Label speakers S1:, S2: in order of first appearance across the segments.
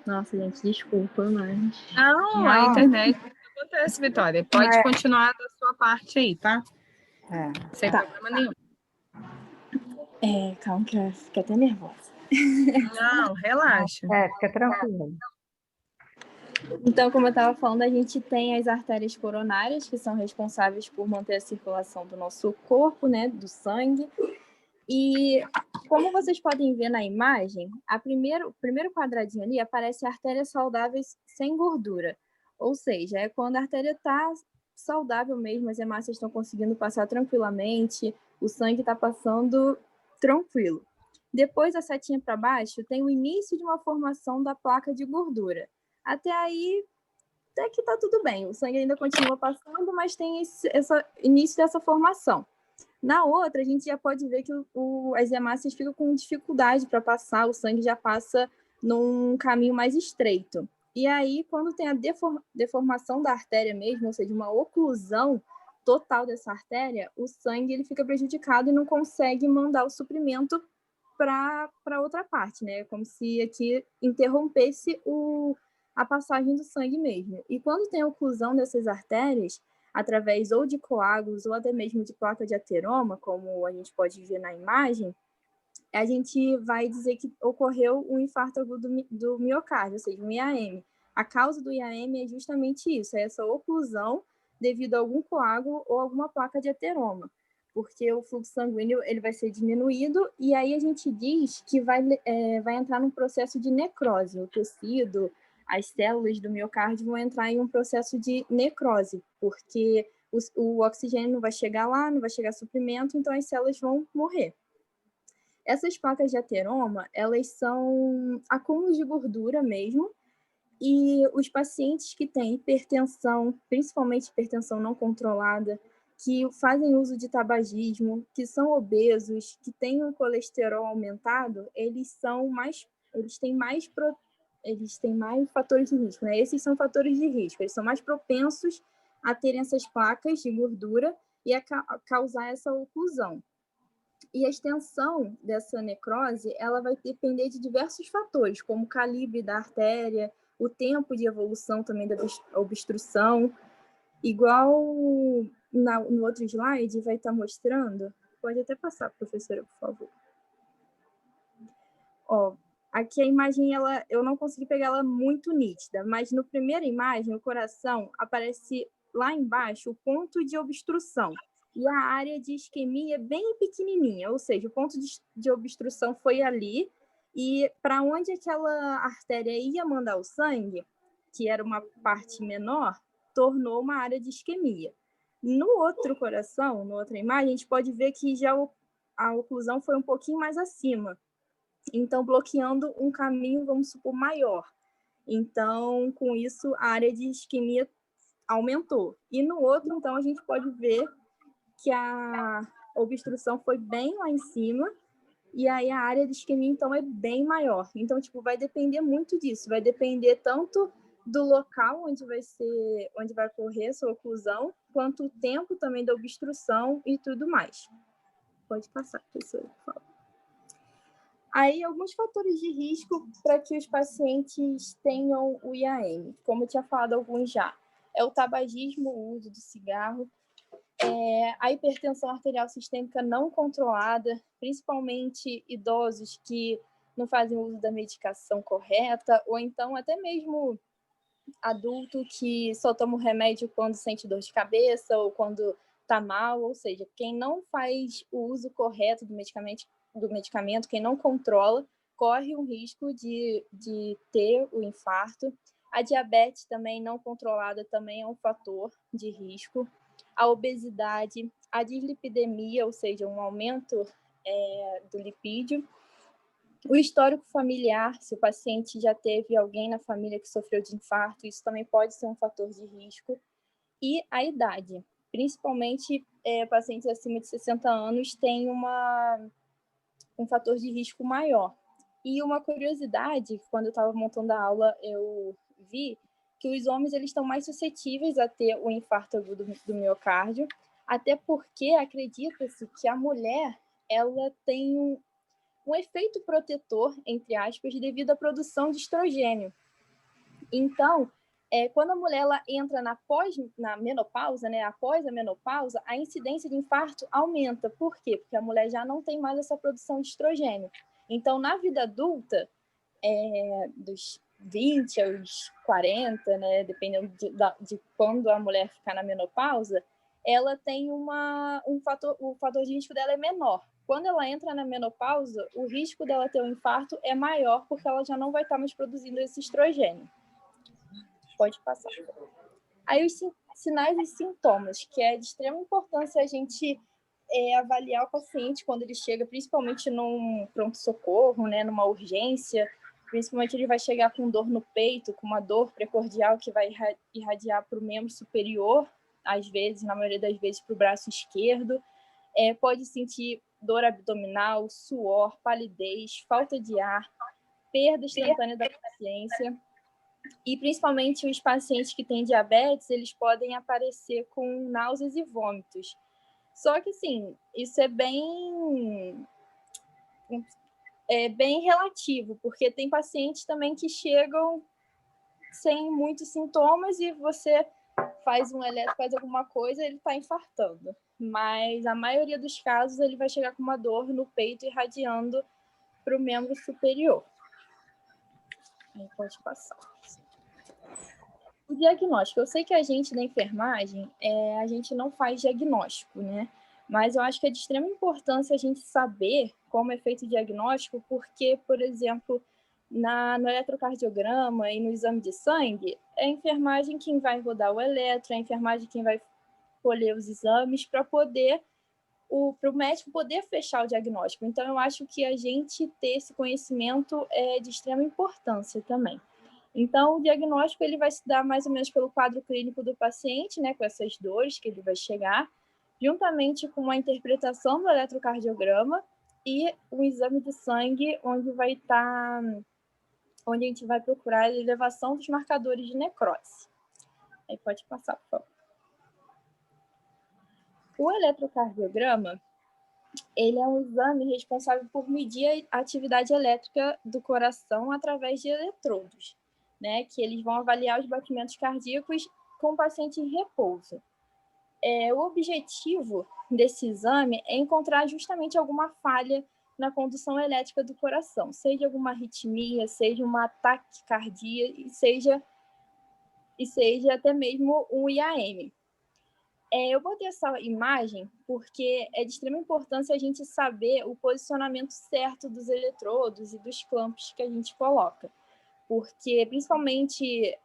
S1: Nossa, gente, desculpa, mas...
S2: Não, a internet acontece, Vitória. Pode continuar da sua parte aí, tá? Sem problema nenhum.
S1: Calma que eu fiquei até nervosa.
S2: Não, relaxa.
S3: Fica tranquila.
S1: Então, como eu estava falando, a gente tem as artérias coronárias, que são responsáveis por manter a circulação do nosso corpo, né, do sangue. E como vocês podem ver na imagem, o primeiro quadradinho ali aparece artérias saudáveis sem gordura. Ou seja, é quando a artéria está saudável mesmo, as hemácias estão conseguindo passar tranquilamente, o sangue está passando tranquilo. Depois, a setinha para baixo, tem o início de uma formação da placa de gordura. Até aí, até que está tudo bem. O sangue ainda continua passando, mas tem esse início dessa formação. Na outra, a gente já pode ver que as hemácias ficam com dificuldade para passar, o sangue já passa num caminho mais estreito. E aí, quando tem a deformação da artéria mesmo, ou seja, uma oclusão total dessa artéria, o sangue ele fica prejudicado e não consegue mandar o suprimento para outra parte, né? Como se aqui interrompesse a passagem do sangue mesmo. E quando tem a oclusão dessas artérias, através ou de coágulos ou até mesmo de placa de ateroma, como a gente pode ver na imagem, a gente vai dizer que ocorreu um infarto agudo do miocárdio, ou seja, um IAM. A causa do IAM é justamente isso, é essa oclusão devido a algum coágulo ou alguma placa de ateroma, porque o fluxo sanguíneo ele vai ser diminuído e aí a gente diz que vai entrar num processo de necrose, o tecido, as células do miocárdio vão entrar em um processo de necrose, porque o oxigênio não vai chegar lá, não vai chegar suprimento, então as células vão morrer. Essas placas de ateroma, elas são acúmulos de gordura mesmo, e os pacientes que têm hipertensão, principalmente hipertensão não controlada, que fazem uso de tabagismo, que são obesos, que têm um colesterol aumentado, eles têm mais fatores de risco, né? Esses são fatores de risco, eles são mais propensos a terem essas placas de gordura e a causar essa oclusão. E a extensão dessa necrose, ela vai depender de diversos fatores, como o calibre da artéria, o tempo de evolução também da obstrução. Igual no outro slide vai estar mostrando, pode até passar, professora, por favor. Aqui a imagem, eu não consegui pegar ela muito nítida, mas na primeira imagem, o coração aparece lá embaixo o ponto de obstrução. E a área de isquemia é bem pequenininha, ou seja, o ponto de obstrução foi ali, e para onde aquela artéria ia mandar o sangue, que era uma parte menor, tornou uma área de isquemia. No outro coração, na outra imagem, a gente pode ver que já a oclusão foi um pouquinho mais acima, então bloqueando um caminho, vamos supor, maior. Então, com isso, a área de isquemia aumentou. E no outro, então, a gente pode ver que a obstrução foi bem lá em cima, e aí a área de isquemia, então, é bem maior. Então, vai depender muito disso, vai depender tanto do local onde vai ocorrer essa oclusão, quanto o tempo também da obstrução e tudo mais. Pode passar, professora, por favor. Aí, alguns fatores de risco para que os pacientes tenham o IAM, como eu tinha falado alguns já. É o tabagismo, o uso do cigarro, a hipertensão arterial sistêmica não controlada, principalmente idosos que não fazem uso da medicação correta, ou então até mesmo adulto que só toma o remédio quando sente dor de cabeça ou quando está mal, ou seja, quem não faz o uso correto do medicamento, quem não controla, corre o risco de ter o infarto. A diabetes também não controlada também é um fator de risco. A obesidade, a dislipidemia, ou seja, um aumento do lipídio. O histórico familiar, se o paciente já teve alguém na família que sofreu de infarto, isso também pode ser um fator de risco. E a idade, principalmente pacientes acima de 60 anos têm um fator de risco maior. E uma curiosidade, quando eu estava montando a aula, eu vi que os homens eles estão mais suscetíveis a ter o infarto agudo do miocárdio, até porque acredita-se que a mulher ela tem um efeito protetor, entre aspas, devido à produção de estrogênio. Então, quando a mulher ela entra na menopausa, né, após a menopausa, a incidência de infarto aumenta. Por quê? Porque a mulher já não tem mais essa produção de estrogênio. Então, na vida adulta, dos 20 aos 40, né, dependendo de quando a mulher ficar na menopausa, ela tem o fator de risco dela é menor. Quando ela entra na menopausa, o risco dela ter um infarto é maior, porque ela já não vai estar mais produzindo esse estrogênio. Pode passar. Aí os sinais e sintomas, que é de extrema importância a gente avaliar o paciente quando ele chega, principalmente num pronto-socorro, né, numa urgência. Principalmente ele vai chegar com dor no peito, com uma dor precordial que vai irradiar para o membro superior, às vezes, na maioria das vezes, para o braço esquerdo. Pode sentir dor abdominal, suor, palidez, falta de ar, perda instantânea da consciência. E, principalmente, os pacientes que têm diabetes, eles podem aparecer com náuseas e vômitos. Só que, assim, isso é bem relativo, porque tem pacientes também que chegam sem muitos sintomas e você faz um eletro, faz alguma coisa, ele está infartando. Mas a maioria dos casos ele vai chegar com uma dor no peito irradiando para o membro superior. Aí pode passar. O diagnóstico. Eu sei que a gente na enfermagem, a gente não faz diagnóstico, né? Mas eu acho que é de extrema importância a gente saber como é feito o diagnóstico, porque, por exemplo, no eletrocardiograma e no exame de sangue, é a enfermagem quem vai rodar o eletro, é a enfermagem quem vai colher os exames para o médico poder fechar o diagnóstico. Então, eu acho que a gente ter esse conhecimento é de extrema importância também. Então, o diagnóstico ele vai se dar mais ou menos pelo quadro clínico do paciente, né, com essas dores que ele vai chegar, juntamente com a interpretação do eletrocardiograma e o exame de sangue, onde a gente vai procurar a elevação dos marcadores de necrose. Aí pode passar, por favor. O eletrocardiograma, ele é um exame responsável por medir a atividade elétrica do coração através de eletrodos, né, que eles vão avaliar os batimentos cardíacos com o paciente em repouso. O objetivo desse exame é encontrar justamente alguma falha na condução elétrica do coração, seja alguma arritmia, seja uma taquicardia e seja até mesmo um IAM. Eu botei essa imagem porque é de extrema importância a gente saber o posicionamento certo dos eletrodos e dos clampos que a gente coloca, porque principalmente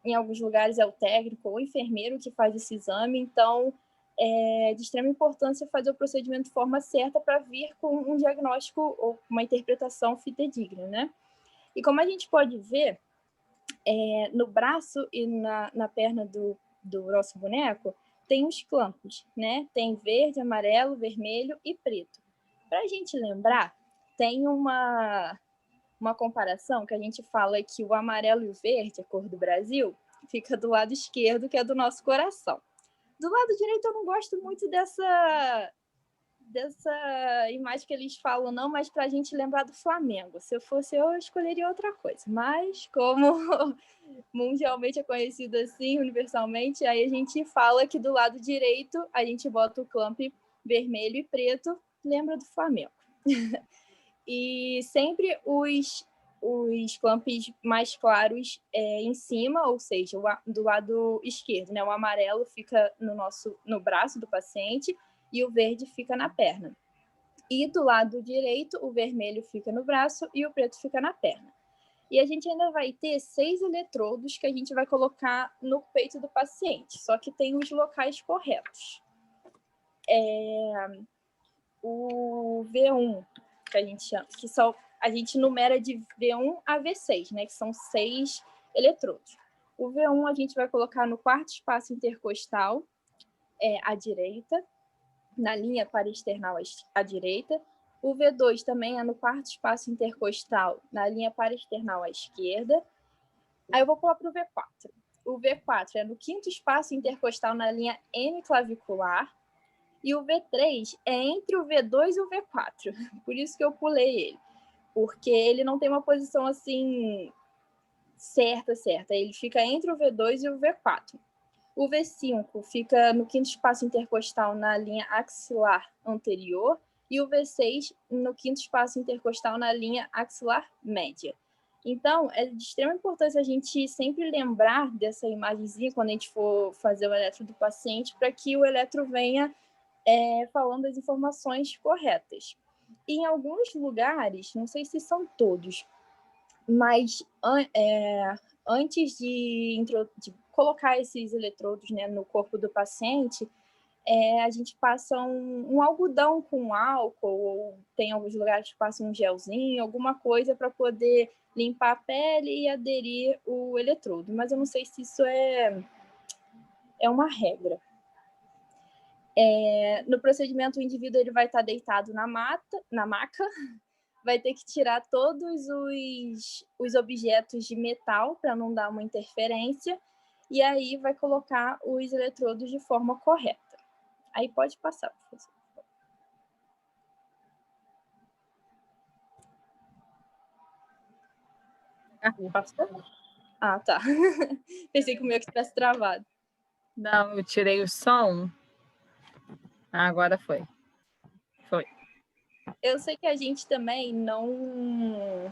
S1: em alguns lugares é o técnico ou o enfermeiro que faz esse exame, então é de extrema importância fazer o procedimento de forma certa para vir com um diagnóstico ou uma interpretação fidedigna, né? E como a gente pode ver, no braço e na perna do nosso boneco, tem os clampos, né? Tem verde, amarelo, vermelho e preto. Para a gente lembrar, tem uma comparação que a gente fala que o amarelo e o verde, a cor do Brasil, fica do lado esquerdo, que é do nosso coração. Do lado direito eu não gosto muito dessa imagem que eles falam, não, mas para a gente lembrar do Flamengo. Se eu fosse eu escolheria outra coisa. Mas como mundialmente é conhecido assim, universalmente, aí a gente fala que do lado direito a gente bota o clamp vermelho e preto, lembra do Flamengo. E sempre os clamps mais claros em cima, ou seja, do lado esquerdo, né? O amarelo fica no braço do paciente e o verde fica na perna. E do lado direito, o vermelho fica no braço e o preto fica na perna. E a gente ainda vai ter 6 eletrodos que a gente vai colocar no peito do paciente, só que tem os locais corretos. O V1, que a gente chama, que a gente numera de V1 a V6, né, que são 6 eletrodos. O V1 a gente vai colocar no quarto espaço intercostal, à direita, na linha paraesternal à direita. O V2 também é no quarto espaço intercostal, na linha paraesternal à esquerda. Aí eu vou pular para o V4. O V4 é no quinto espaço intercostal, na linha hemiclavicular. E o V3 é entre o V2 e o V4. Por isso que eu pulei ele. Porque ele não tem uma posição assim Certa. Ele fica entre o V2 e o V4. O V5 fica no quinto espaço intercostal na linha axilar anterior e o V6 no quinto espaço intercostal na linha axilar média. Então, é de extrema importância a gente sempre lembrar dessa imagenzinha quando a gente for fazer o eletro do paciente, para que o eletro venha falando as informações corretas. E em alguns lugares, não sei se são todos, mas antes de colocar esses eletrodos, né, no corpo do paciente, a gente passa um algodão com álcool, ou tem alguns lugares que passam um gelzinho, alguma coisa para poder limpar a pele e aderir o eletrodo. Mas eu não sei se isso é uma regra. No procedimento, o indivíduo ele vai estar deitado na maca, vai ter que tirar todos os objetos de metal para não dar uma interferência, e aí vai colocar os eletrodos de forma correta. Aí pode passar, professor. Passou? Ah, tá. Pensei que o meu tivesse travado.
S2: Não, eu tirei o som. Agora foi.
S1: Eu sei que a gente também não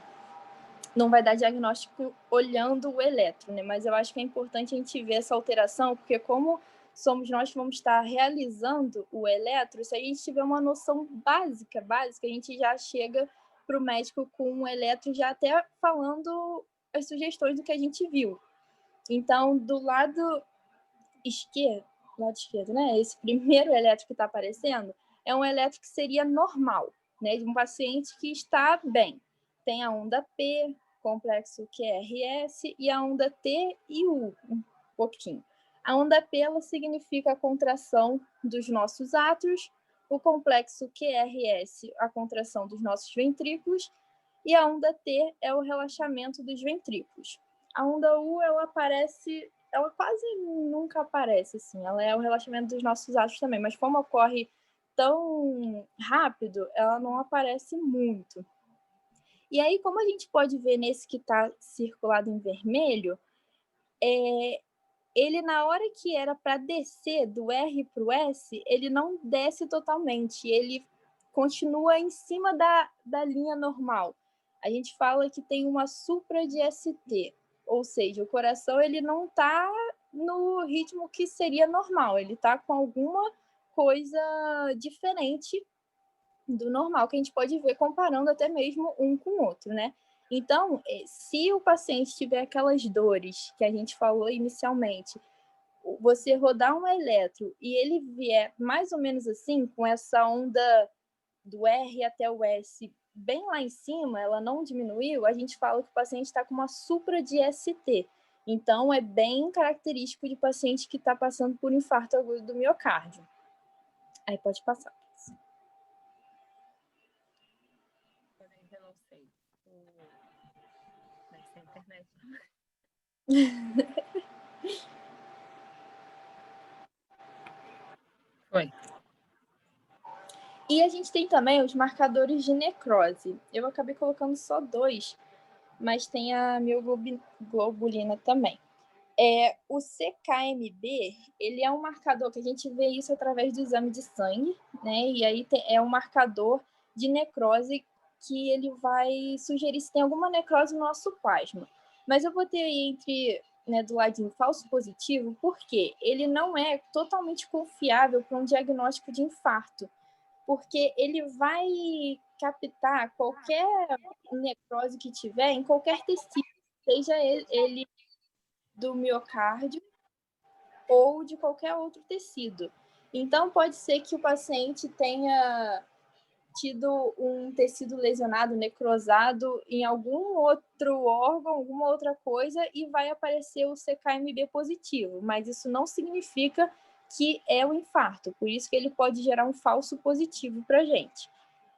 S1: vai dar diagnóstico olhando o eletro, né? Mas eu acho que é importante a gente ver essa alteração, porque como somos nós que vamos estar realizando o eletro, se a gente tiver uma noção básica, a gente já chega para o médico com o eletro já até falando as sugestões do que a gente viu. Então, do lado esquerdo, né? Esse primeiro eletro que está aparecendo é um eletro que seria normal, né? De um paciente que está bem. Tem a onda P, complexo QRS, e a onda T e U, um pouquinho. A onda P ela significa a contração dos nossos átrios, o complexo QRS, a contração dos nossos ventrículos, e a onda T é o relaxamento dos ventrículos. A onda U ela quase nunca aparece, assim. Ela é o relaxamento dos nossos átrios também, mas como ocorre tão rápido, ela não aparece muito. E aí, como a gente pode ver nesse que está circulado em vermelho, ele, na hora que era para descer do R para o S, ele não desce totalmente, ele continua em cima da linha normal. A gente fala que tem uma supra de ST, ou seja, o coração ele não está no ritmo que seria normal, ele está com alguma coisa diferente do normal, que a gente pode ver comparando até mesmo um com o outro, né? Então, se o paciente tiver aquelas dores que a gente falou inicialmente, você rodar um eletro e ele vier mais ou menos assim, com essa onda do R até o S bem lá em cima, ela não diminuiu, a gente fala que o paciente está com uma supra de ST. Então, é bem característico de paciente que está passando por infarto agudo do miocárdio. Aí pode passar.
S2: Eu não sei. Deve ser a internet. Foi.
S1: E a gente tem também os marcadores de necrose. Eu acabei colocando só 2, mas tem a mioglobulina também. O CKMB, ele é um marcador que a gente vê isso através do exame de sangue, né? E aí é um marcador de necrose que ele vai sugerir se tem alguma necrose no nosso plasma. Mas eu botei aí entre, né, do ladinho falso positivo, porque ele não é totalmente confiável para um diagnóstico de infarto, porque ele vai captar qualquer necrose que tiver em qualquer tecido, seja ele do miocárdio ou de qualquer outro tecido. Então, pode ser que o paciente tenha tido um tecido lesionado, necrosado em algum outro órgão, alguma outra coisa, e vai aparecer o CKMB positivo, mas isso não significa que é o infarto, por isso que ele pode gerar um falso positivo para a gente.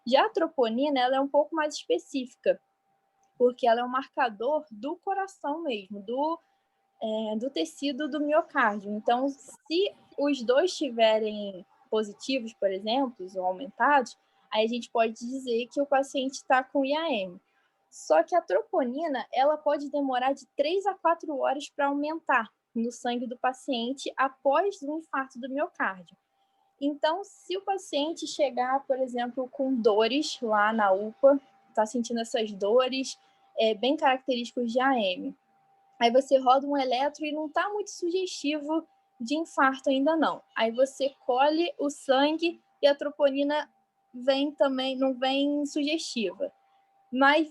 S1: Já a troponina, ela é um pouco mais específica, porque ela é um marcador do coração mesmo, do tecido do miocárdio. Então, se os dois estiverem positivos, por exemplo, ou aumentados, aí a gente pode dizer que o paciente está com IAM. Só que a troponina, ela pode demorar de 3 a 4 horas para aumentar no sangue do paciente após um infarto do miocárdio. Então, se o paciente chegar, por exemplo, com dores lá na UPA, está sentindo essas dores bem características de AM, aí você roda um eletro e não está muito sugestivo de infarto ainda não. Aí você colhe o sangue e a troponina vem também, não vem sugestiva. Mas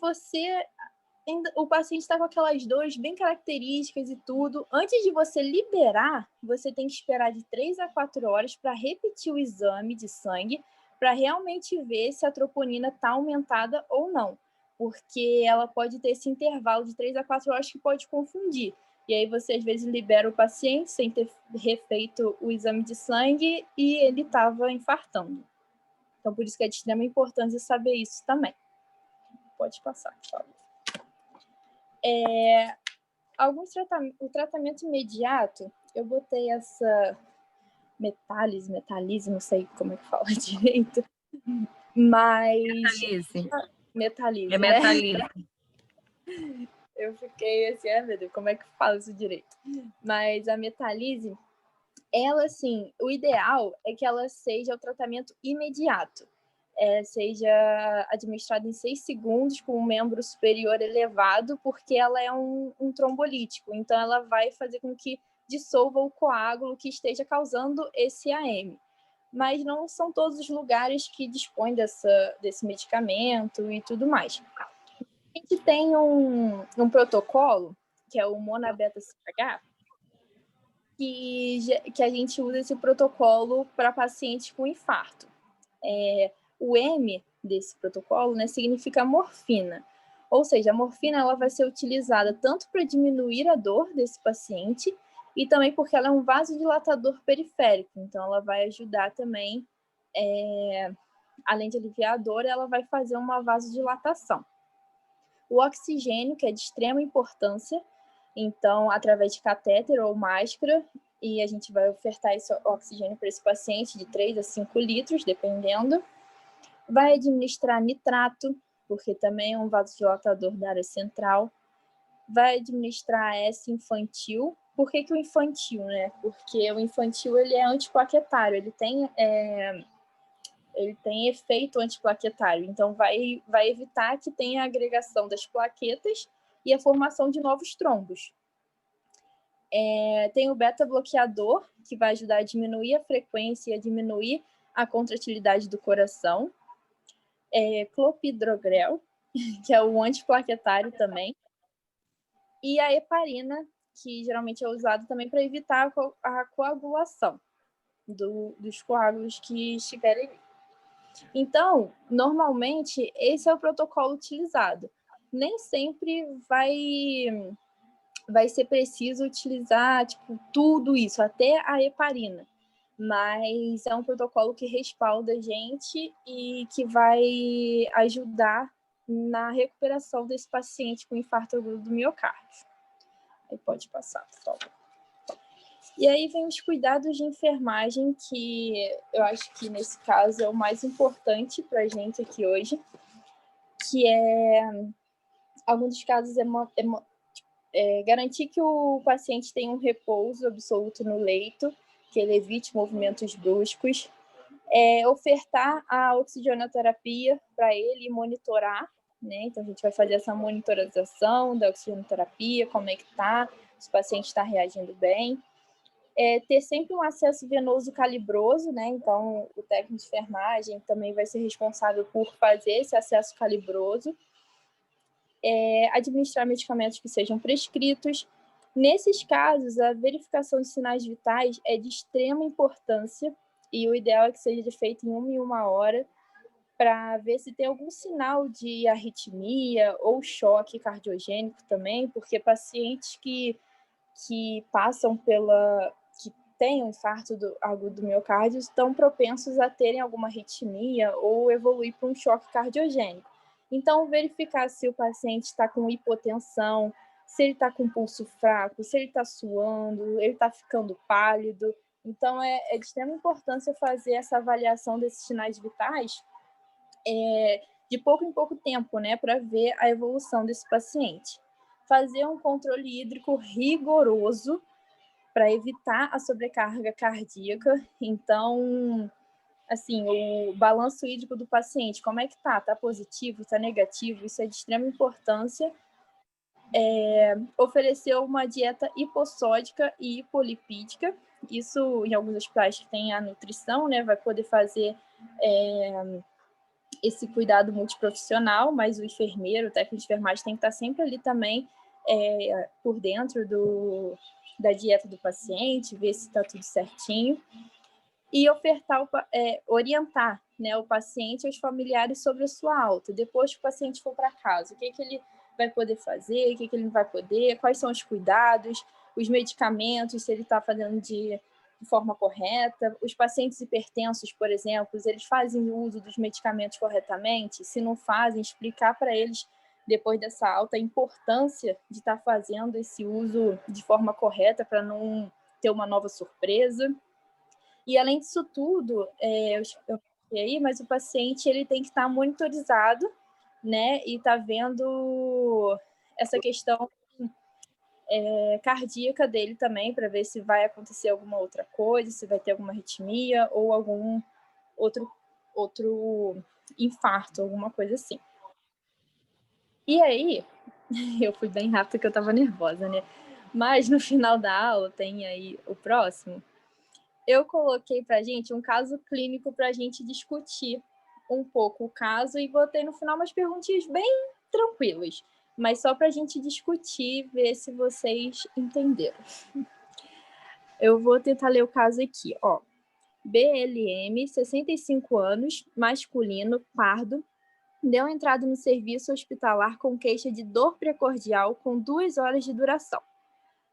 S1: o paciente está com aquelas dores bem características e tudo. Antes de você liberar, você tem que esperar de 3 a 4 horas para repetir o exame de sangue, para realmente ver se a troponina está aumentada ou não. Porque ela pode ter esse intervalo de 3 a 4 horas que pode confundir. E aí você, às vezes, libera o paciente sem ter refeito o exame de sangue e ele estava infartando. Então, por isso que é de extrema importância saber isso também. Pode passar, por favor. O tratamento imediato, eu botei essa metálise, não sei como é que fala direito, mas... Metalise.
S2: É metalise.
S1: Eu fiquei assim, meu Deus, como é que fala isso direito? Mas a metalise, ela, assim, o ideal é que ela seja o tratamento imediato. Seja administrada em 6 segundos com um membro superior elevado, porque ela é um trombolítico. Então, ela vai fazer com que dissolva o coágulo que esteja causando esse AM. Mas não são todos os lugares que dispõem desse medicamento e tudo mais. A gente tem um protocolo, que é o MONA-Beta-CH, que a gente usa esse protocolo para pacientes com infarto. O M desse protocolo, né, significa morfina. Ou seja, a morfina ela vai ser utilizada tanto para diminuir a dor desse paciente e também porque ela é um vasodilatador periférico. Então, ela vai ajudar também, além de aliviar a dor, ela vai fazer uma vasodilatação. O oxigênio, que é de extrema importância, então, através de catéter ou máscara, e a gente vai ofertar esse oxigênio para esse paciente de 3 a 5 litros, dependendo. Vai administrar nitrato, porque também é um vasodilatador da área central. Vai administrar S infantil. Por que o infantil, né? Porque o infantil ele é antiplaquetário, ele tem efeito antiplaquetário, então vai evitar que tenha a agregação das plaquetas e a formação de novos trombos. Tem o beta-bloqueador, que vai ajudar a diminuir a frequência e a diminuir a contratilidade do coração. Clopidogrel, que é o antiplaquetário também. E a heparina, que geralmente é usado também para evitar a coagulação dos coágulos que estiverem. Então, normalmente, esse é o protocolo utilizado. Nem sempre vai ser preciso utilizar tudo isso, até a heparina. Mas é um protocolo que respalda a gente e que vai ajudar na recuperação desse paciente com infarto agudo do miocárdio. Aí pode passar, por favor. E aí vem os cuidados de enfermagem, que eu acho que nesse caso é o mais importante para a gente aqui hoje, que alguns dos casos garantir que o paciente tenha um repouso absoluto no leito, que ele evite movimentos bruscos, ofertar a oxigenoterapia para ele e monitorar, né? Então, a gente vai fazer essa monitorização da oxigenoterapia, como é que está, se o paciente está reagindo bem. Ter sempre um acesso venoso calibroso, né? Então, o técnico de enfermagem também vai ser responsável por fazer esse acesso calibroso. Administrar medicamentos que sejam prescritos. Nesses casos, a verificação de sinais vitais é de extrema importância e o ideal é que seja feito em 1 hora para ver se tem algum sinal de arritmia ou choque cardiogênico também, porque pacientes que passam que têm um infarto agudo do miocárdio estão propensos a terem alguma arritmia ou evoluir para um choque cardiogênico. Então, verificar se o paciente está com hipotensão, se ele está com pulso fraco, se ele está suando, ele está ficando pálido. Então, é de extrema importância fazer essa avaliação desses sinais vitais de pouco em pouco tempo, né, para ver a evolução desse paciente. Fazer um controle hídrico rigoroso para evitar a sobrecarga cardíaca. Então, assim, o balanço hídrico do paciente, como é que tá? Tá positivo? Tá negativo? Isso é de extrema importância. Oferecer uma dieta hipossódica e hipolipídica. Isso, em alguns hospitais que tem a nutrição, né, vai poder fazer esse cuidado multiprofissional, mas o enfermeiro, o técnico de enfermagem tem que estar sempre ali também por dentro da dieta do paciente, ver se está tudo certinho. E orientar, né, o paciente e os familiares sobre a sua alta. Depois que o paciente for para casa, o que ele vai poder fazer, o que ele não vai poder, quais são os cuidados, os medicamentos, se ele está fazendo de forma correta. Os pacientes hipertensos, por exemplo, eles fazem uso dos medicamentos corretamente? Se não fazem, explicar para eles, depois dessa alta, a importância de estar fazendo esse uso de forma correta para não ter uma nova surpresa. E, além disso tudo, eu aí, mas o paciente ele tem que estar monitorizado, né? E tá vendo essa questão cardíaca dele também, para ver se vai acontecer alguma outra coisa, se vai ter alguma arritmia ou algum outro infarto, alguma coisa assim. E aí, eu fui bem rápido porque eu estava nervosa, né? Mas no final da aula tem aí o próximo. Eu coloquei para a gente um caso clínico para a gente discutir um pouco o caso e botei no final umas perguntinhas bem tranquilas, mas só para a gente discutir, ver se vocês entenderam. Eu vou tentar ler o caso aqui, ó. BLM, 65 anos, masculino, pardo, deu entrada no serviço hospitalar com queixa de dor precordial com 2 horas de duração.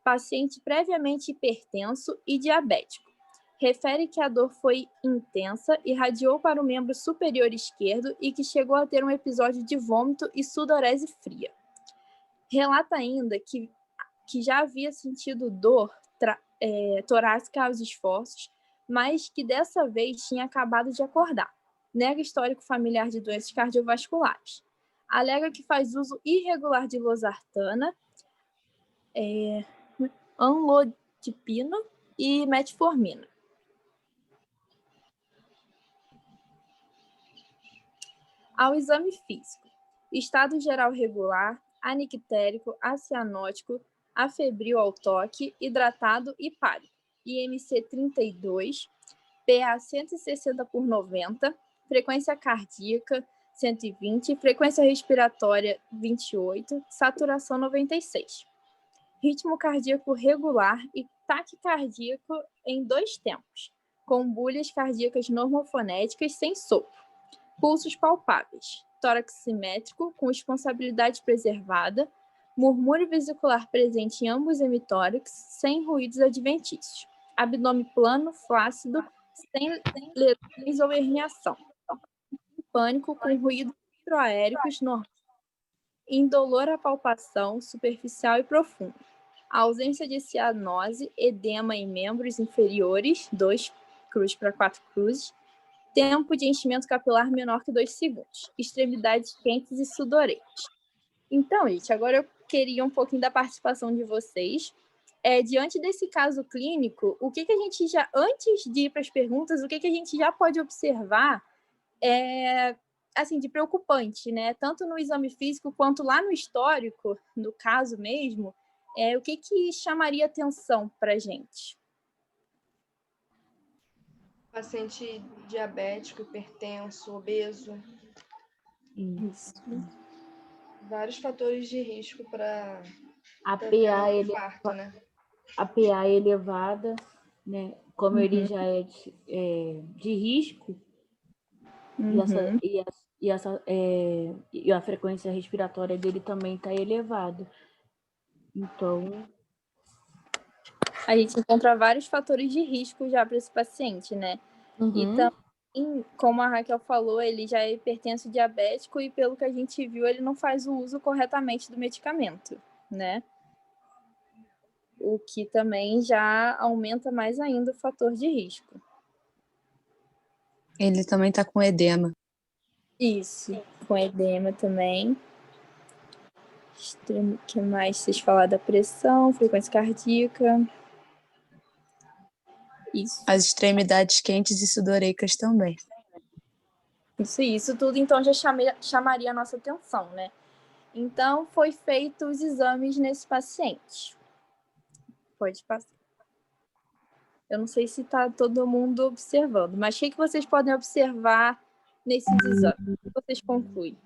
S1: Paciente previamente hipertenso e diabético. Refere que a dor foi intensa, irradiou para o membro superior esquerdo e que chegou a ter um episódio de vômito e sudorese fria. Relata ainda que já havia sentido dor torácica aos esforços, mas que dessa vez tinha acabado de acordar. Nega histórico familiar de doenças cardiovasculares. Alega que faz uso irregular de losartana, amlodipino e metformina. Ao exame físico: estado geral regular, anictérico, acianótico, afebril ao toque, hidratado e pálido. IMC 32, PA 160/90, frequência cardíaca 120, frequência respiratória 28, saturação 96. Ritmo cardíaco regular e taquicardíaco em 2 tempos, com bulhas cardíacas normofonéticas sem sopro. Pulsos palpáveis, tórax simétrico, com responsabilidade preservada, murmúrio vesicular presente em ambos hemitórax, sem ruídos adventícios. Abdômen plano, flácido, sem lesões ou herniação. Pânico, com ruídos introaéricos normais. Indolor à palpação, superficial e profunda. A ausência de cianose, edema em membros inferiores, 2 cruzes para 4 cruzes. Tempo de enchimento capilar menor que 2 segundos. Extremidades quentes e sudorentas. Então, gente, agora eu queria um pouquinho da participação de vocês. Diante desse caso clínico, o que a gente já, antes de ir para as perguntas, o que a gente já pode observar assim, de preocupante, né? Tanto no exame físico quanto lá no histórico, no caso mesmo, o que chamaria atenção para a gente?
S3: Paciente diabético, hipertenso, obeso.
S4: Isso.
S3: Vários fatores de risco para infarto, né?
S4: A PA elevada, né? Como ele já é de risco, e a frequência respiratória dele também está elevada. Então,
S1: a gente encontra vários fatores de risco já para esse paciente, né? E também, como a Raquel falou, ele já é hipertenso diabético e, pelo que a gente viu, ele não faz o uso corretamente do medicamento, né? O que também já aumenta mais ainda o fator de risco.
S2: Ele também está com edema.
S1: Isso. com edema também. O que mais vocês falaram da pressão, frequência cardíaca? Isso.
S5: As extremidades quentes e sudoreicas também.
S1: Isso tudo, então, já chamaria a nossa atenção, né? Então, foi feito os exames nesse paciente. Pode passar. Eu não sei se está todo mundo observando, mas o que vocês podem observar nesses exames? O que vocês concluem?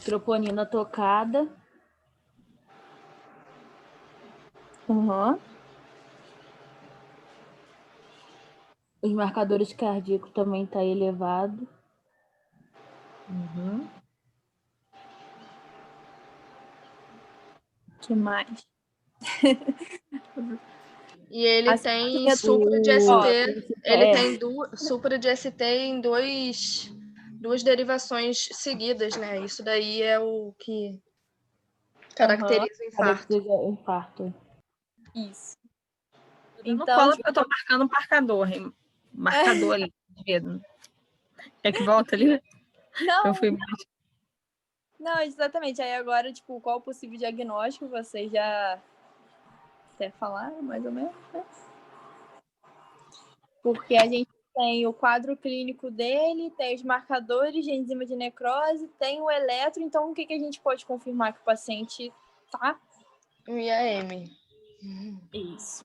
S4: Troponina tocada.
S1: Uhum.
S4: Os marcadores cardíacos também tá elevado.
S1: Uhum. O que mais?
S3: E ele tem supra de ST, ele tem supra de ST em duas derivações seguidas, né? Isso daí é o que caracteriza o infarto.
S4: Caracteriza o infarto.
S1: Isso.
S2: Então, eu tô marcando um marcador ali. É que volta ali?
S1: Não.
S2: Eu fui...
S1: Não, exatamente. Aí agora, tipo, qual o possível diagnóstico? Vocês já até falaram, mais ou menos, né? Porque a gente tem o quadro clínico dele, tem os marcadores de enzima de necrose, tem o eletro, então o que a gente pode confirmar que o paciente tá?
S3: O IAM.
S1: Isso.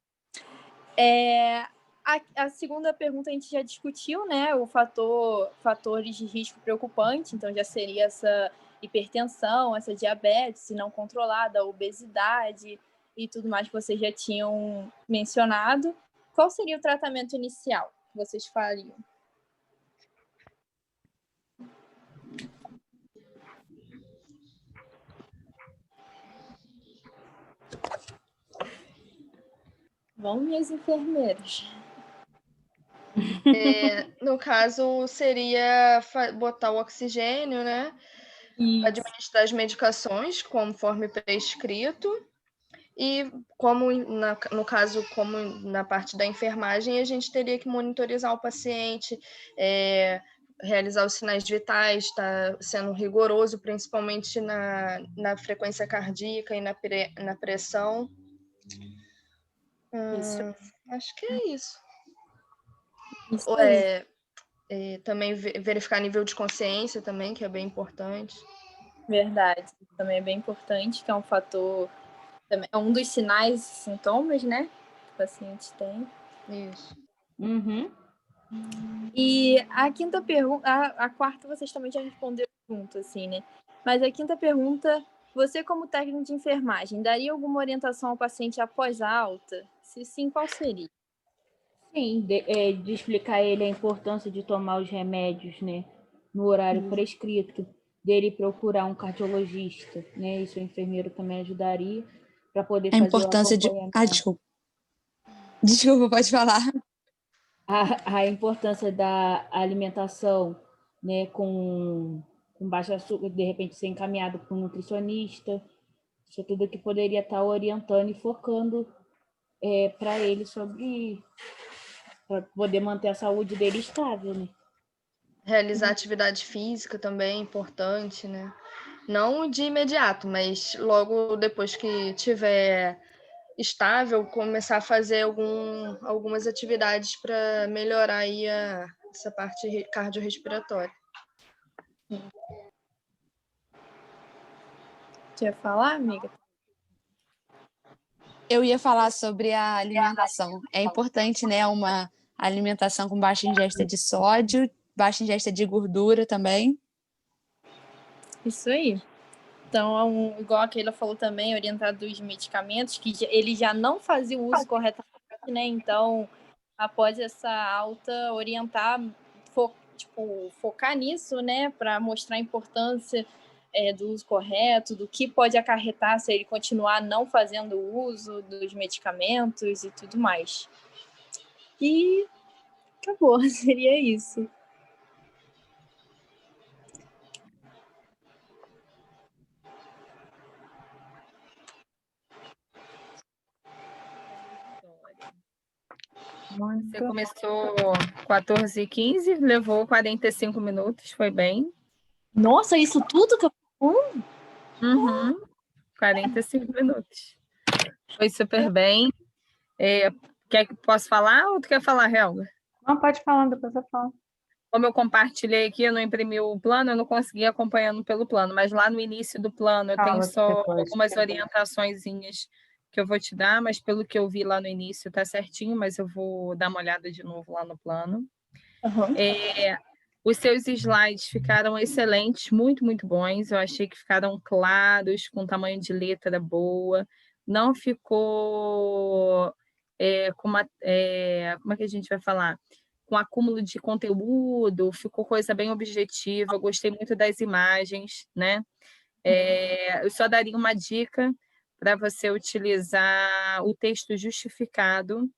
S1: A segunda pergunta a gente já discutiu, né? O fatores de risco preocupante, então já seria essa hipertensão, essa diabetes, se não controlada, a obesidade e tudo mais que vocês já tinham mencionado. Qual seria o tratamento inicial que vocês fariam? Vão minhas enfermeiras.
S3: No caso, seria botar o oxigênio, né?
S1: Isso.
S3: Administrar as medicações conforme prescrito. E no caso, como na parte da enfermagem, a gente teria que monitorizar o paciente, realizar os sinais vitais, está sendo rigoroso, principalmente na frequência cardíaca e na pressão. Acho que é isso. Também verificar nível de consciência também, que é bem importante.
S1: Verdade, também é bem importante, que é um fator, é um dos sinais e sintomas, né, que o paciente tem.
S3: Isso.
S4: Uhum.
S1: E a quinta pergunta, a quarta vocês também já responderam junto, assim, né? Mas a quinta pergunta, você como técnico de enfermagem, daria alguma orientação ao paciente após a alta? Se sim, qual seria?
S4: Sim, de explicar a ele a importância de tomar os remédios, né, no horário prescrito, dele procurar um cardiologista, né, isso o enfermeiro também ajudaria para poder fazer o acompanhamento.
S5: Desculpa, pode falar.
S4: A importância da alimentação, né, com baixo açúcar, de repente ser encaminhado para um nutricionista, isso tudo que poderia estar orientando e focando para ele para poder manter a saúde dele estável, né?
S3: Realizar atividade física também é importante, né? Não de imediato, mas logo depois que tiver estável, começar a fazer algumas atividades para melhorar aí essa parte cardiorrespiratória.
S1: Quer falar, amiga?
S5: Eu ia falar sobre a alimentação. É importante, né, uma alimentação com baixa ingesta de sódio, baixa ingesta de gordura também.
S1: Isso aí. Então, igual a Keila falou também, orientado dos medicamentos, que ele já não fazia o uso corretamente, né? Então, após essa alta, orientar, focar nisso, né? Para mostrar a importância do uso correto, do que pode acarretar se ele continuar não fazendo o uso dos medicamentos e tudo mais. E acabou, seria isso.
S2: Você começou 14h15, levou 45 minutos, foi bem.
S1: Nossa, isso tudo que eu...
S2: 45 minutos. Foi super bem. Posso falar ou tu quer falar, Helga?
S6: Não, pode falar, depois eu falo.
S2: Como eu compartilhei aqui, eu não imprimi o plano, eu não consegui ir acompanhando pelo plano, mas lá no início do plano eu tenho só algumas orientaçõezinhas que eu vou te dar, mas pelo que eu vi lá no início está certinho, mas eu vou dar uma olhada de novo lá no plano. Os seus slides ficaram excelentes, muito, muito bons. Eu achei que ficaram claros, com tamanho de letra boa. Não ficou com uma... como é que a gente vai falar? Com acúmulo de conteúdo, ficou coisa bem objetiva. Eu gostei muito das imagens, né? Eu só daria uma dica para você utilizar o texto justificado.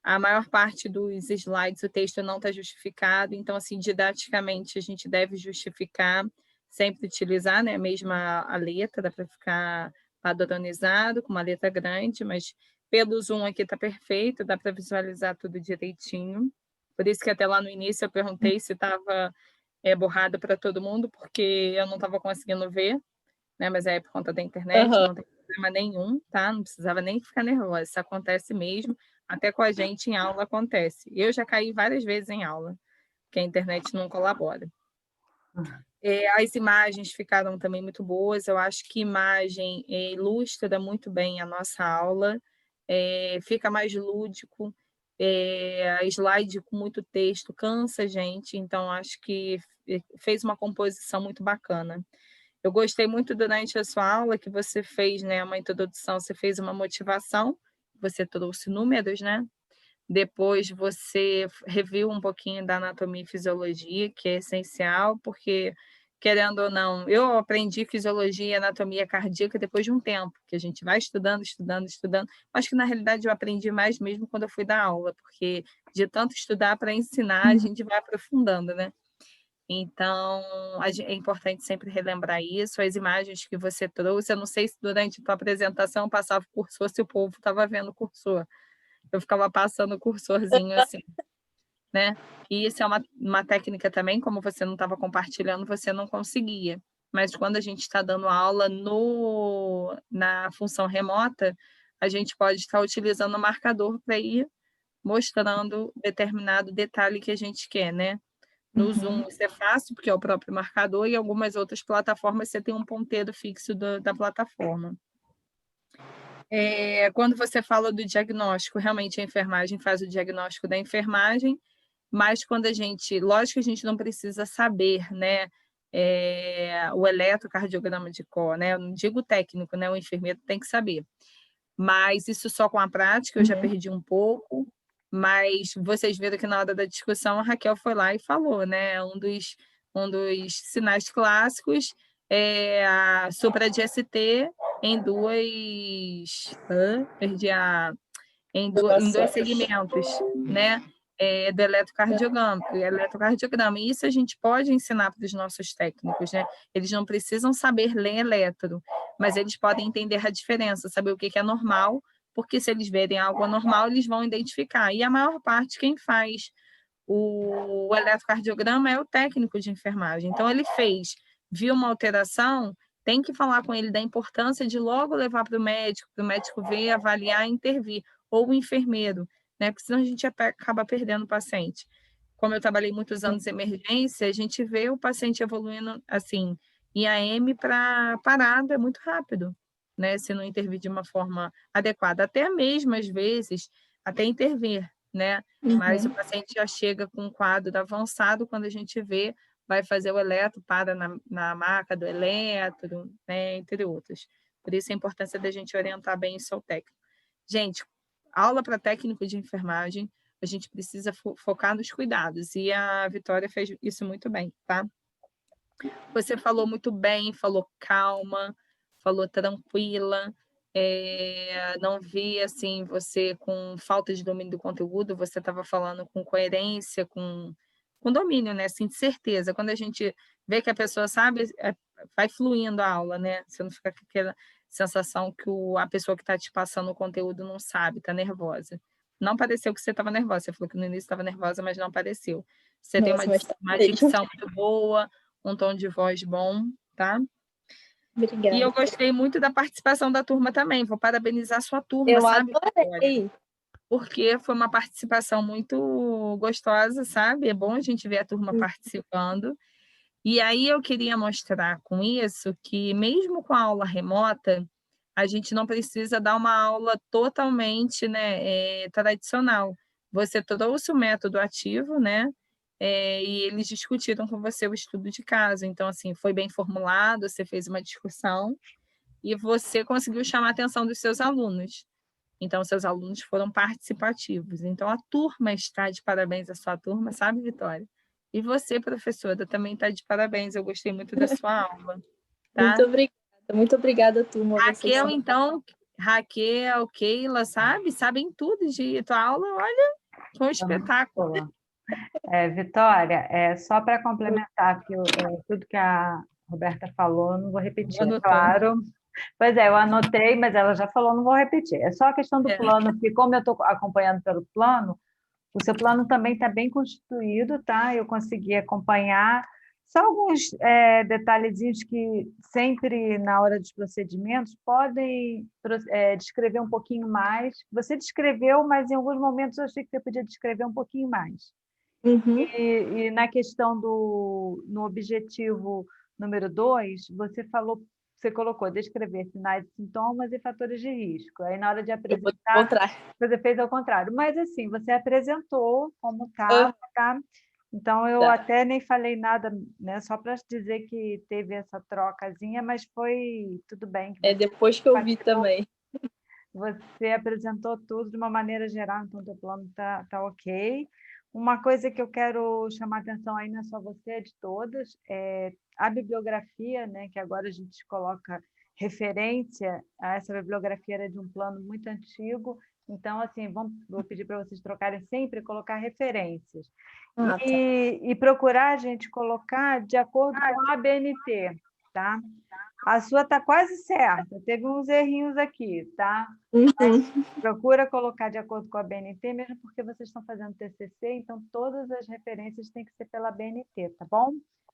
S2: A maior parte dos slides, o texto não está justificado, então, assim, didaticamente, a gente deve justificar, sempre utilizar, né, mesmo a letra, para ficar padronizado, com uma letra grande, mas pelo Zoom aqui está perfeito, dá para visualizar tudo direitinho. Por isso que até lá no início eu perguntei se estava borrado para todo mundo, porque eu não estava conseguindo ver, né, mas é por conta da internet, não tem problema nenhum, tá? Não precisava nem ficar nervosa, isso acontece mesmo. Até com a gente em aula acontece. Eu já caí várias vezes em aula, porque a internet não colabora. As imagens ficaram também muito boas. Eu acho que imagem ilustra muito bem a nossa aula, fica mais lúdico. A slide com muito texto cansa a gente, então acho que fez uma composição muito bacana. Eu gostei muito durante a sua aula que você fez, né, uma introdução, você fez uma motivação, você trouxe números, né? Depois você reviu um pouquinho da anatomia e fisiologia, que é essencial, porque, querendo ou não, eu aprendi fisiologia e anatomia cardíaca depois de um tempo, que a gente vai estudando, mas que, na realidade, eu aprendi mais mesmo quando eu fui dar aula, porque de tanto estudar para ensinar, a gente vai aprofundando, né? Então, é importante sempre relembrar isso, as imagens que você trouxe. Eu não sei se durante a tua apresentação passava o cursor, se o povo estava vendo o cursor. Eu ficava passando o cursorzinho assim, né? E isso é uma técnica também, como você não estava compartilhando, você não conseguia. Mas quando a gente está dando aula na função remota, a gente pode estar utilizando o marcador para ir mostrando determinado detalhe que a gente quer, né? No Zoom isso é fácil, porque é o próprio marcador, e algumas outras plataformas você tem um ponteiro fixo da plataforma. Quando você fala do diagnóstico, realmente a enfermagem faz o diagnóstico da enfermagem, mas quando lógico que a gente não precisa saber, né, o eletrocardiograma de cor, né? Eu não digo técnico, né? O enfermeiro tem que saber. Mas isso só com a prática, eu já perdi um pouco. Mas vocês viram que na hora da discussão a Raquel foi lá e falou, né? Um dos sinais clássicos é a supra de ST em dois segmentos, né? Do eletrocardiograma. E isso a gente pode ensinar para os nossos técnicos, né? Eles não precisam saber ler eletro, mas eles podem entender a diferença, saber o que é normal, porque se eles verem algo anormal, eles vão identificar. E a maior parte, quem faz o eletrocardiograma é o técnico de enfermagem. Então, ele viu uma alteração, tem que falar com ele da importância de logo levar para o médico ver, avaliar e intervir, ou o enfermeiro, né? Porque senão a gente acaba perdendo o paciente. Como eu trabalhei muitos anos em emergência, a gente vê o paciente evoluindo assim, em AM para parada, é muito rápido, né? Se não intervir de uma forma adequada, até mesmo às vezes, até intervir, né? Mas o paciente já chega com um quadro avançado, quando a gente vê, vai fazer o eletro, para na maca do eletro, né? Entre outros. Por isso a importância da gente orientar bem o seu técnico. Gente, aula para técnico de enfermagem, a gente precisa focar nos cuidados, e a Vitória fez isso muito bem, tá? Você falou muito bem, falou calma, falou tranquila, não vi assim você com falta de domínio do conteúdo, você estava falando com coerência, com domínio, né? Assim, de certeza. Quando a gente vê que a pessoa sabe, vai fluindo a aula, né? Você não fica com aquela sensação que a pessoa que está te passando o conteúdo não sabe, está nervosa. Não pareceu que você estava nervosa. Você falou que no início estava nervosa, mas não pareceu. Você tem
S1: Nossa, mas tá
S2: uma
S1: mesmo.
S2: dicção muito boa, um tom de voz bom, tá? E
S1: Obrigada.
S2: eu gostei muito da participação da turma também. Vou parabenizar a sua turma,
S1: Eu
S2: sabe, Vitória?
S1: adorei.
S2: Porque foi uma participação muito gostosa, sabe? É bom a gente ver a turma participando. E aí eu queria mostrar com isso que, mesmo com a aula remota, a gente não precisa dar uma aula totalmente, né, tradicional. Você trouxe o método ativo, né? E eles discutiram com você o estudo de caso. Então, assim, foi bem formulado, você fez uma discussão e você conseguiu chamar a atenção dos seus alunos. Então, seus alunos foram participativos. Então, a turma está de parabéns, a sua turma, sabe, Vitória? E você, professora, também está de parabéns. Eu gostei muito da sua aula. Tá?
S1: Muito obrigada. Muito obrigada, turma. Vocês
S2: Raquel,
S1: são...
S2: então, Raquel, Keila, sabem tudo de tua aula. Olha, foi um espetáculo.
S6: Vitória, só para complementar, porque tudo que a Roberta falou, não vou repetir,
S2: Anotou.
S6: claro. Pois é, eu anotei, mas ela já falou, não vou repetir. É só a questão do plano, porque como eu estou acompanhando pelo plano, o seu plano também está bem constituído, tá? Eu consegui acompanhar. Só alguns detalhezinhos que sempre, na hora dos procedimentos, podem descrever um pouquinho mais. Você descreveu, mas em alguns momentos eu achei que você podia descrever um pouquinho mais.
S1: Uhum.
S6: E na questão no objetivo número 2, você colocou descrever sinais, sintomas e fatores de risco. Aí, na hora de
S1: Eu vou
S6: apresentar,
S1: encontrar.
S6: você fez ao contrário. Mas, assim, você apresentou como estava, tá? Então, eu
S1: Tá.
S6: até nem falei nada, né? Só para dizer que teve essa trocazinha, mas foi tudo bem.
S1: Depois que eu vi também.
S6: Você apresentou tudo de uma maneira geral, então o teu plano tá ok. Uma coisa que eu quero chamar a atenção aí, não é só você, é de todas, é a bibliografia, né, que agora a gente coloca referência a essa bibliografia era de um plano muito antigo, então, assim, vou pedir para vocês trocarem sempre e colocar referências.
S1: Ah, tá.
S6: E procurar a gente colocar de acordo com a ABNT, tá? A sua está quase certa, teve uns errinhos aqui, tá?
S1: Uhum.
S6: Procura colocar de acordo com a BNT, mesmo porque vocês estão fazendo TCC, então todas as referências têm que ser pela BNT, tá bom?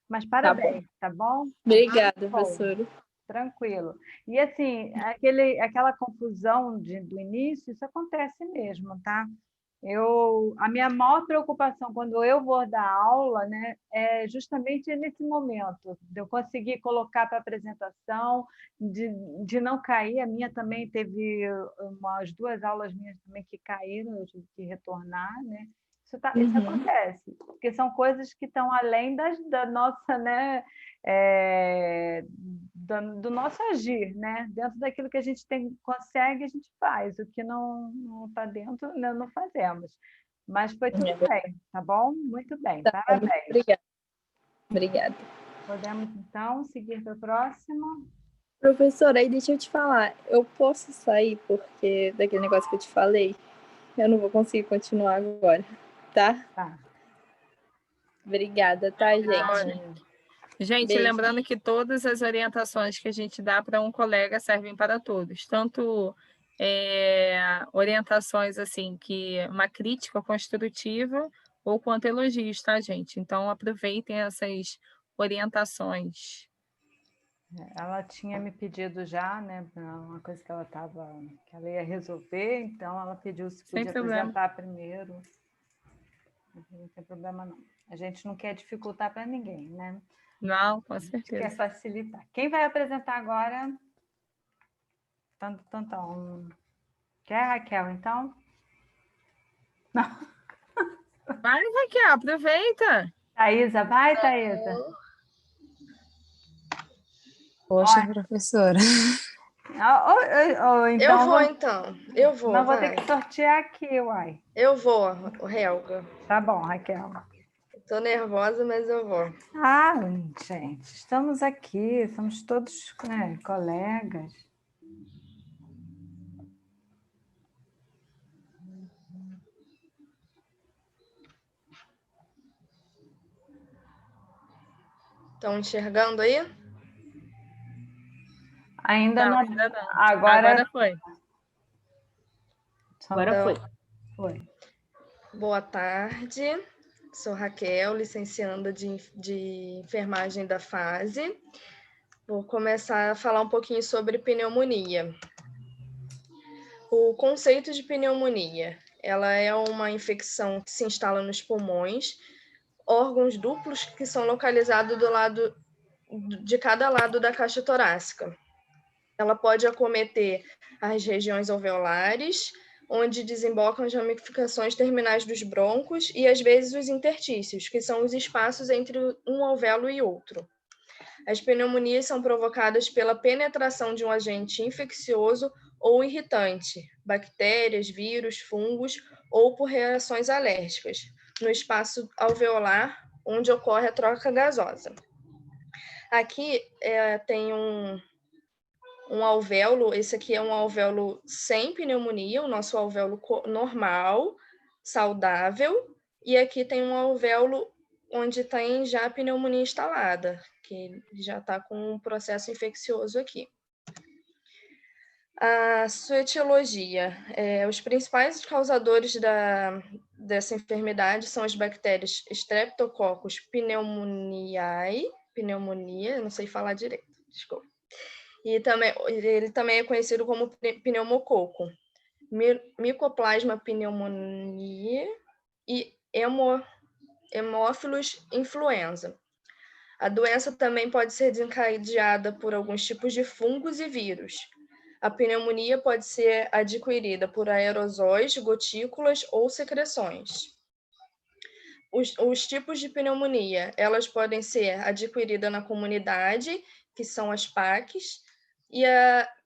S6: Mas parabéns, tá bom?
S1: Obrigada,
S6: Bom,
S1: professora.
S6: tranquilo. E assim, aquela confusão do início, isso acontece mesmo, tá? A minha maior preocupação quando eu vou dar aula, né, é justamente nesse momento, de eu conseguir colocar para apresentação, de não cair. A minha também teve umas 2 aulas minhas também que caíram, eu tive que retornar, né? Isso acontece, porque são coisas que estão além da nossa, né, do nosso agir, né? Dentro daquilo que a gente consegue, a gente faz. O que não está dentro, né, não fazemos. Mas foi tudo bem, tá bom? Muito bem,
S1: Tá,
S6: parabéns.
S1: obrigada. Obrigada.
S6: Podemos, então, seguir para o próximo?
S1: Professora, aí deixa eu te falar, eu posso sair porque daquele negócio que eu te falei, eu não vou conseguir continuar agora, tá?
S6: Tá.
S1: Obrigada, tá, gente?
S2: Gente,
S1: Beijo.
S2: lembrando que todas as orientações que a gente dá para um colega servem para todos, tanto orientações assim, que uma crítica construtiva ou quanto elogios, tá, gente? Então, aproveitem essas orientações.
S6: Ela tinha me pedido já, né, uma coisa que ela ia resolver, então ela pediu se podia apresentar primeiro. Não tem problema, não. A gente não quer dificultar para ninguém, né?
S2: Não, com certeza.
S6: Quer facilitar. Quem vai apresentar agora? Quer, Raquel, então? Não.
S2: Vai, Raquel, aproveita.
S6: Thaisa, vai, Thaisa.
S5: Poxa, professora.
S6: Então,
S3: eu vou.
S6: Não vou ter que sortear aqui, uai.
S3: Eu vou, Helga.
S6: Tá bom, Raquel.
S3: Estou nervosa, mas eu vou.
S6: Ah, gente, estamos aqui, somos todos, né, colegas.
S3: Estão enxergando aí?
S6: Ainda não.
S2: Ainda não.
S6: Agora
S2: foi.
S6: Agora foi. Foi.
S3: Boa tarde, sou Raquel, licencianda de enfermagem da fase. Vou começar a falar um pouquinho sobre pneumonia. O conceito de pneumonia, ela é uma infecção que se instala nos pulmões, órgãos duplos que são localizados de cada lado da caixa torácica. Ela pode acometer as regiões alveolares, onde desembocam as ramificações terminais dos brônquios e, às vezes, os intertícios, que são os espaços entre um alvéolo e outro. As pneumonias são provocadas pela penetração de um agente infeccioso ou irritante, bactérias, vírus, fungos, ou por reações alérgicas, no espaço alveolar, onde ocorre a troca gasosa. Aqui tem um alvéolo, esse aqui é um alvéolo sem pneumonia, o nosso alvéolo normal, saudável, e aqui tem um alvéolo onde tem já a pneumonia instalada, que já está com um processo infeccioso aqui. A sua etiologia. Os principais causadores dessa enfermidade são as bactérias Streptococcus pneumoniae, pneumonia, não sei falar direito, desculpa. E ele também é conhecido como pneumococo, Mycoplasma pneumoniae e Haemophilus influenza. A doença também pode ser desencadeada por alguns tipos de fungos e vírus. A pneumonia pode ser adquirida por aerosóis, gotículas ou secreções. Os tipos de pneumonia, elas podem ser adquiridas na comunidade, que são as PACs,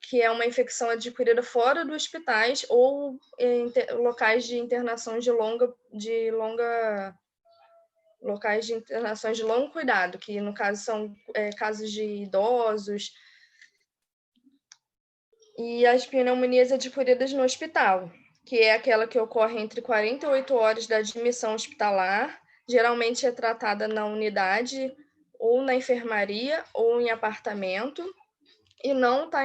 S3: que é uma infecção adquirida fora dos hospitais ou em locais de internações locais de internações de longo cuidado, que no caso são casos de idosos, e as pneumonias adquiridas no hospital, que é aquela que ocorre entre 48 horas da admissão hospitalar, geralmente é tratada na unidade ou na enfermaria ou em apartamento, e não está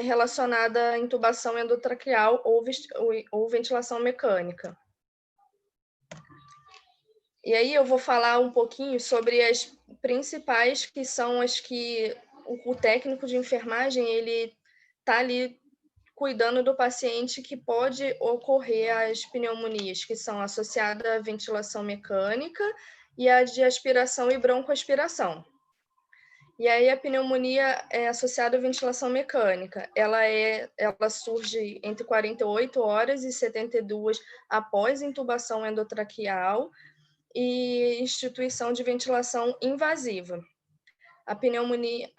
S3: relacionada à intubação endotraqueal ou ventilação mecânica. E aí eu vou falar um pouquinho sobre as principais, que são as que o técnico de enfermagem ele está ali cuidando do paciente que pode ocorrer as pneumonias, que são associadas à ventilação mecânica e a de aspiração e broncoaspiração. E aí a pneumonia é associada à ventilação mecânica. Ela surge entre 48 horas e 72 após intubação endotraqueal e instituição de ventilação invasiva. A pneumonia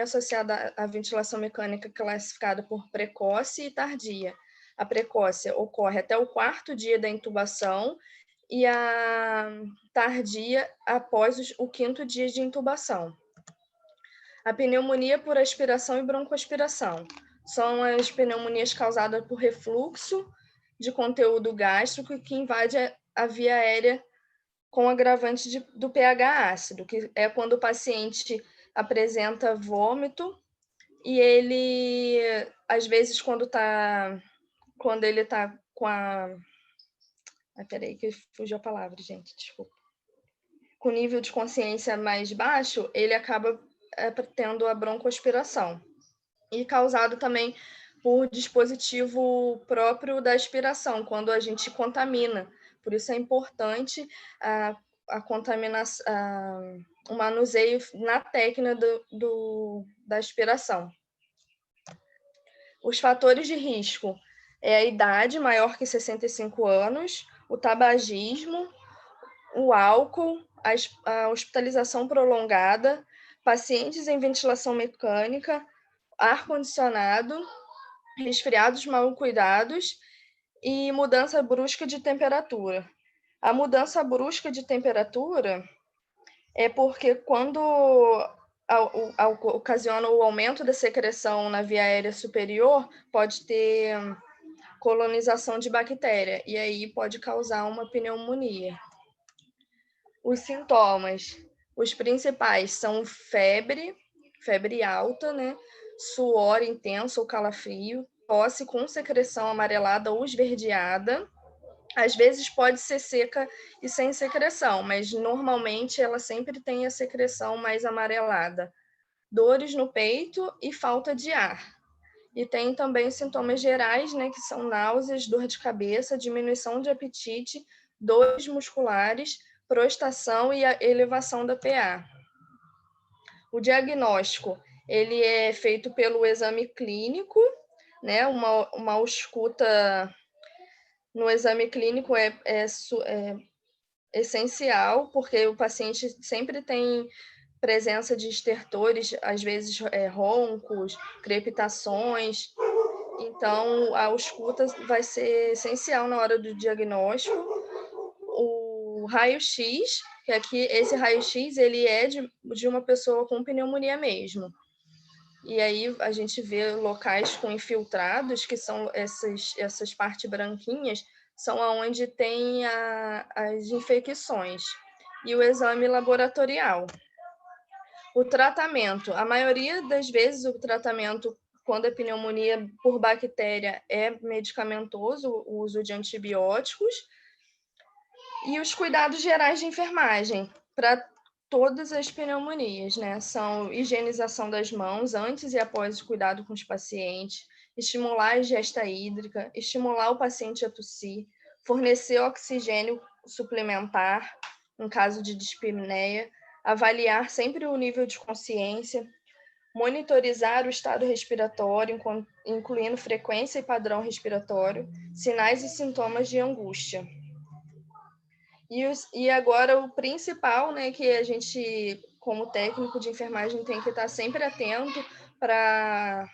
S3: associada à ventilação mecânica é classificada por precoce e tardia. A precoce ocorre até o 4º dia da intubação e a tardia após o 5º dia de intubação. A pneumonia por aspiração e broncoaspiração são as pneumonias causadas por refluxo de conteúdo gástrico que invade a via aérea com agravante do pH ácido, que é quando o paciente apresenta vômito e ele, às vezes, quando ele está com a... peraí, que fugiu a palavra, gente, desculpa. Com nível de consciência mais baixo, ele acaba tendo a broncoaspiração. E causado também por dispositivo próprio da aspiração, quando a gente contamina. Por isso é importante a contaminação, o manuseio na técnica da aspiração. Os fatores de risco é a idade maior que 65 anos, o tabagismo, o álcool, a hospitalização prolongada, pacientes em ventilação mecânica, ar-condicionado, resfriados mal cuidados e mudança brusca de temperatura. A mudança brusca de temperatura é porque quando ocasiona o aumento da secreção na via aérea superior, pode ter colonização de bactéria, e aí pode causar uma pneumonia. Os sintomas, os principais são febre alta, né? Suor intenso ou calafrio, tosse com secreção amarelada ou esverdeada, Às vezes pode ser seca e sem secreção, mas normalmente ela sempre tem a secreção mais amarelada. Dores no peito e falta de ar. E tem também sintomas gerais, né, que são náuseas, dor de cabeça, diminuição de apetite, dores musculares, prostração e a elevação da PA. O diagnóstico, ele é feito pelo exame clínico, né, uma ausculta no exame clínico é essencial, porque o paciente sempre tem presença de estertores, às vezes roncos, crepitações. Então, a ausculta vai ser essencial na hora do diagnóstico. O raio-x, que aqui esse raio-x ele é de uma pessoa com pneumonia mesmo. E aí a gente vê locais com infiltrados, que são essas partes branquinhas, são onde tem as infecções. E o exame laboratorial. O tratamento. A maioria das vezes o tratamento, quando é pneumonia por bactéria, é medicamentoso, o uso de antibióticos. E os cuidados gerais de enfermagem para todas as pneumonias, né? São higienização das mãos antes e após o cuidado com os pacientes, estimular a ingesta hídrica, estimular o paciente a tossir, fornecer oxigênio suplementar em caso de dispneia, avaliar sempre o nível de consciência, monitorizar o estado respiratório, incluindo frequência e padrão respiratório, sinais e sintomas de angústia. E agora o principal, né, que a gente, como técnico de enfermagem, tem que estar sempre atento para...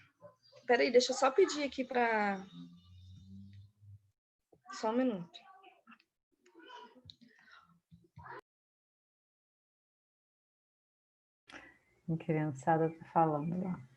S3: Peraí, deixa eu só pedir aqui para... Só um minuto.
S6: A criançada está falando lá.